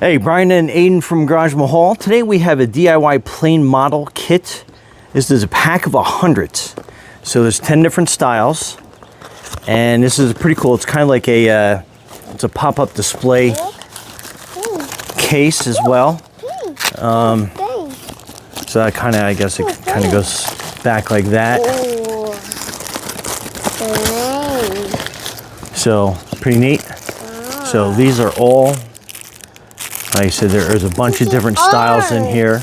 Hey, Brian and Aiden from GarageMahal. Today we have a DIY plane model kit. This is a pack of 100. So there's 10 different styles. And this is pretty cool. It's kind of like it's a pop-up display case as well. So that kind of, I guess it kind of goes back like that. So pretty neat. So these are all, like I said, there is a bunch of different styles in here.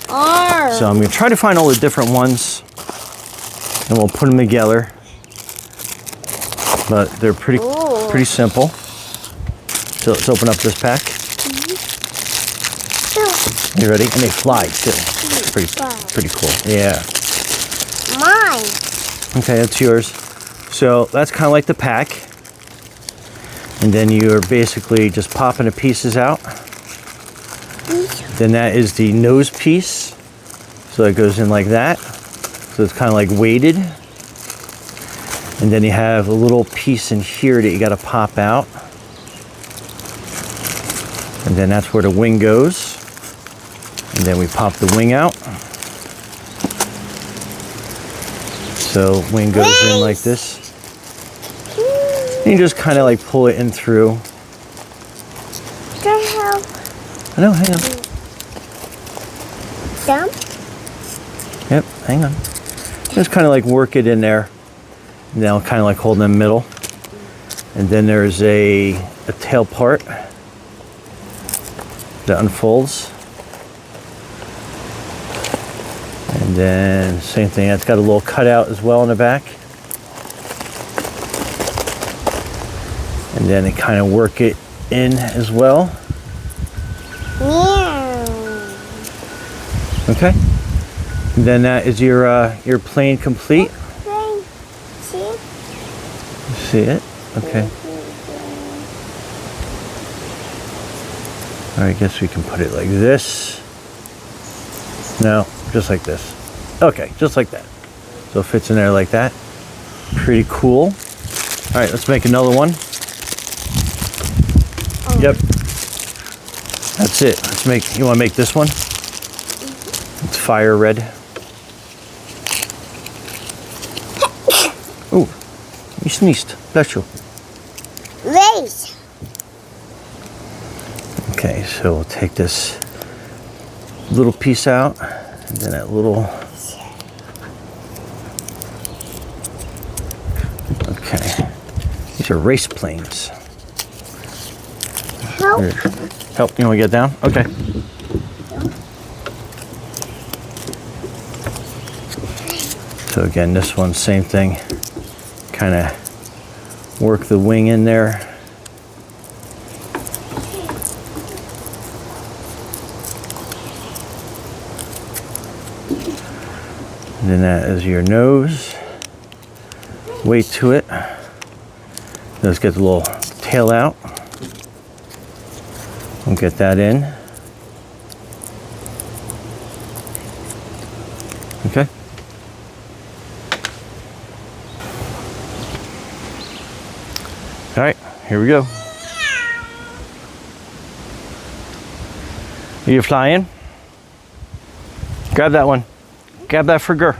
So I'm going to try to find all the different ones and we'll put them together. But they're pretty simple. So let's open up this pack. You ready? And they fly too. Pretty cool. Yeah. Mine. Okay, that's yours. So that's kind of like the pack. And then you're basically just popping the pieces out. Then that is the nose piece. So it goes in like that. So it's kind of like weighted. And then you have a little piece in here that you got to pop out. And then that's where the wing goes. And then we pop the wing out. So wing goes in like this. And you just kind of like pull it in through. Can I help? I know, hang on. Dump? Yep, hang on. Just kind of like work it in there. And then I'll kind of like hold them middle. And then there's a tail part that unfolds. And then same thing, it's got a little cutout as well in the back. And then they kind of work it in as well. Yeah. Okay. And then that is your plane complete. See it? See it? Okay. All right, I guess we can put it like this. No, just like this. Okay, just like that. So it fits in there like that. Pretty cool. All right, let's make another one. Yep. That's it. Let's make, you want to make this one? It's fire red. Oh, you sneezed. Bless you. Race. Okay, so we'll take this little piece out, and then that little. Okay, these are race planes. Help. Here. Help, you want to get down? Okay. So again, this one, same thing. Kind of work the wing in there. And then that is your nose. Weight to it. Let's get the little tail out. We'll get that in. Okay. All right, here we go. Are you flying? Grab that one. Grab that for Gur.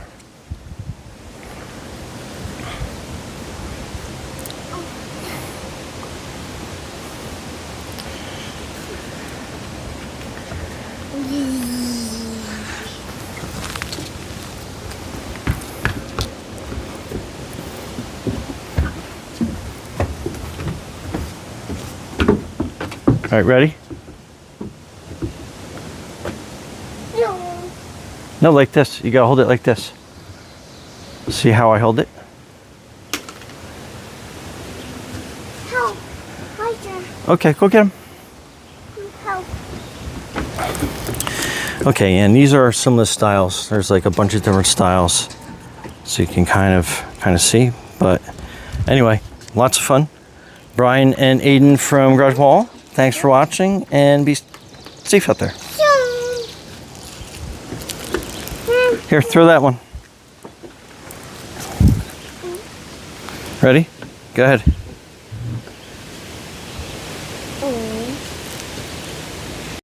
All right, ready? No. No, like this. You gotta hold it like this. See how I hold it? Help. Right there. Okay, go get him. Help. Okay, and these are some of the styles. There's like a bunch of different styles, so you can kind of see. But anyway, lots of fun. Brian and Aiden from GarageMahal. Thanks for watching, and be safe out there. Here, throw that one. Ready? Go ahead.